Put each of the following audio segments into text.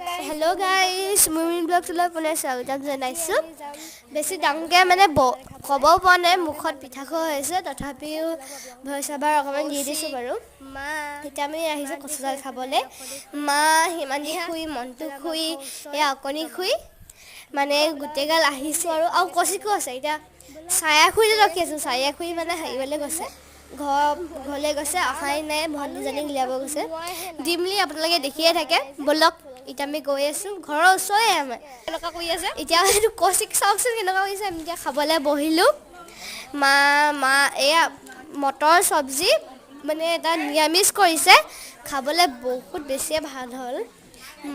Hello guys, Mumin Vlogs লৈ পুনৰ স্বাগতম জনাইছো। বেছি ডাঙৰকে মানে ক'ব পৰা নাই, মুখত পিঠা খোৱা হৈছে, তথাপিও ভইচ অভাৰ অকমান দি দিছো বাৰু। এতিয়া আমি আহিছো কচুজাল খাবলৈ। মা হিমানী খুই, মন্টু খুই, অকণি খুই মানে গোটেইগাল আহিছো আৰু কচিকো আছে। এতিয়া ছায়া খুইলে ৰখি আছো। ছায়া খুই মানে হাৰিবলৈ গৈছে, ঘৰলৈ গৈছে, অহাই নাই। ভণ্টিজনীক উলিয়াব গৈছে। দিমলি আপোনালোকে দেখিয়ে থাকে। বলক এতিয়া আমি গৈ আছো, ঘৰৰ ওচৰৰে আমাৰ। কেনেকুৱা কৰি আছে এতিয়া সেইটো কচিক চাওকচোন কেনেকুৱা কৰিছে। আমি এতিয়া খাবলৈ বহিলো। মা এয়া মটৰ চব্জি মানে এটা নিৰামিষ কৰিছে, খাবলৈ বহুত বেছিয়ে ভাল হ'ল।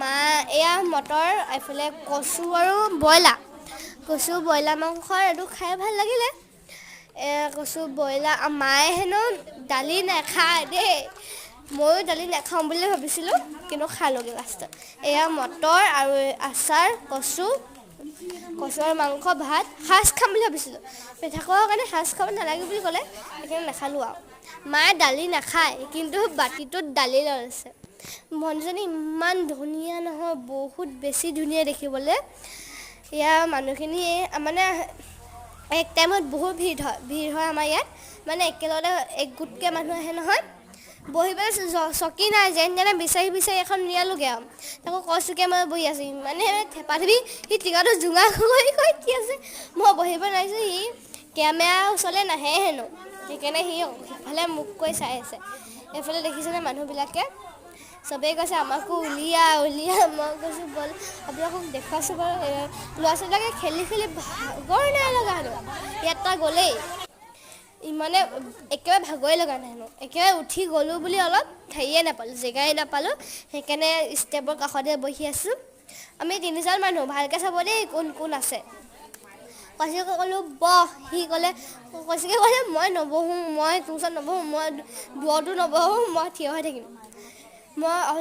মা এয়া মটৰ, এইফালে কচু আৰু ব্ৰইলাৰ মাংসৰ এইটো খাই ভাল লাগিলে। কচু ব্ৰইলাৰ। মায়ে হেনো দালি নাখায় দেই। ময়ো দালি নাখাওঁ বুলি ভাবিছিলোঁ, কিন্তু খালোগৈ লাষ্টত। এয়া মটৰ আৰু আচাৰ, কচুৰ মাংস, ভাত। সাজ খাম বুলি ভাবিছিলোঁ, পিঠা খোৱাৰ কাৰণে সাজ খাব নালাগে বুলি ক'লে, সেইকাৰণে নাখালোঁ আৰু। মায়ে দালি নাখায়, কিন্তু বাতিটোত দালি লৈছে। ভণ্টিজনী ইমান ধুনীয়া নহয়, বহুত বেছি ধুনীয়া দেখিবলৈ। ইয়াৰ মানুহখিনি মানে এক টাইমত বহুত ভিৰ হয় আমাৰ ইয়াত। মানে একেলগতে একগোটকৈ মানুহ আহে নহয়। বহিবলৈ চকী নাই, যেন তেনে বিচাৰি এখন উলিয়ালোগৈ আৰু। তাকো কচুকে মই বহি আছো, ইমানে থেপাথেপি। সি টিঙাটো জোঙা কৰি কি আছে, মই বহিব নোৱাৰিছোঁ। সি কেমেৰাৰ ওচৰলৈ নাহে হেনো, সেইকাৰণে সি সিফালে মুখ কৰি চাই আছে। এইফালে দেখিছেনে মানুহবিলাকে চবেই কৈছে আমাকো উলিয়া। মই কৈছোঁ ব'ল আপোনালোকক দেখুৱাইছোঁ বাৰু। ল'ৰা ছোৱালীবিলাকে খেলি ভাগৰ নাই লগা হেনো। ইয়াত গ'লেই ইমানে একেবাৰে ভাগৰেই লগা নাই হেনো। একেবাৰে উঠি গ'লোঁ বুলি অলপ জেগাই নাপালোঁ, সেইকাৰণে ষ্টেপৰ কাষতে বহি আছোঁ। আমি 3জন মানুহ, ভালকৈ চাব দেই কোন কোন আছে। কচিকে ক'লোঁ বহ, সি কচিকে ক'লে মই নবহোঁ, মই তোৰ ওচৰত নবহোঁ, মই দূৰতো নবহোঁ, মই থিয় হৈ থাকিম।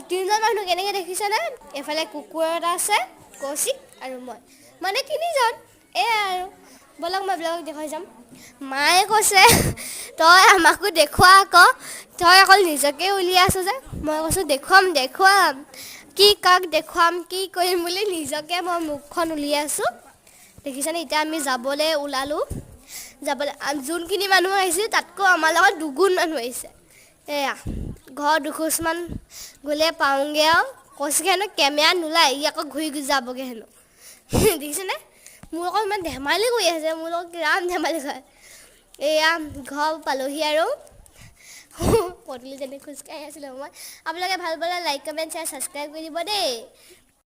3জন মানুহ কেনেকৈ দেখিছেনে? এইফালে কুকুৰ এটা আছে, কৌশিক আৰু মই, মানে 3জন। এয়া আৰু ব'লক মই আপোনালোকক দেখুৱাই যাম। মায়ে কৈছে তই আমাকো দেখুওৱা আকৌ, তই অকল নিজকে উলিয়াই আছ যে। মই কৈছোঁ দেখুৱাম, কি কাক দেখুৱাম, কি কৰিম বুলি নিজকে মই মুখখন উলিয়াই আছোঁ। দেখিছেনে? এতিয়া আমি যাবলৈ ওলালোঁ। যোনখিনি মানুহ আহিছিল তাতকৈ আমাৰ লগত দুগুণ মানুহ আহিছে। এয়া ঘৰ দুখোজমান গ'লে পাওঁগৈ আৰু। কৌশিকে হেনো কেমেৰা নোলায়, ই আকৌ ঘূৰি যাবগৈ হেনো। দেখিছেনে? মোৰ লগত ইমান ধেমালি কৰি আছে, মোৰ লগত কিমান ধেমালি কৰে। এয়া ঘৰ পালোহি আৰু। পদূলিজনী খোজকাঢ়ি আছিলোঁ মই। আপোনালোকে ভাল পালে লাইক, কমেণ্ট, শ্বেয়াৰ, ছাবস্ক্ৰাইব কৰি দিব দেই।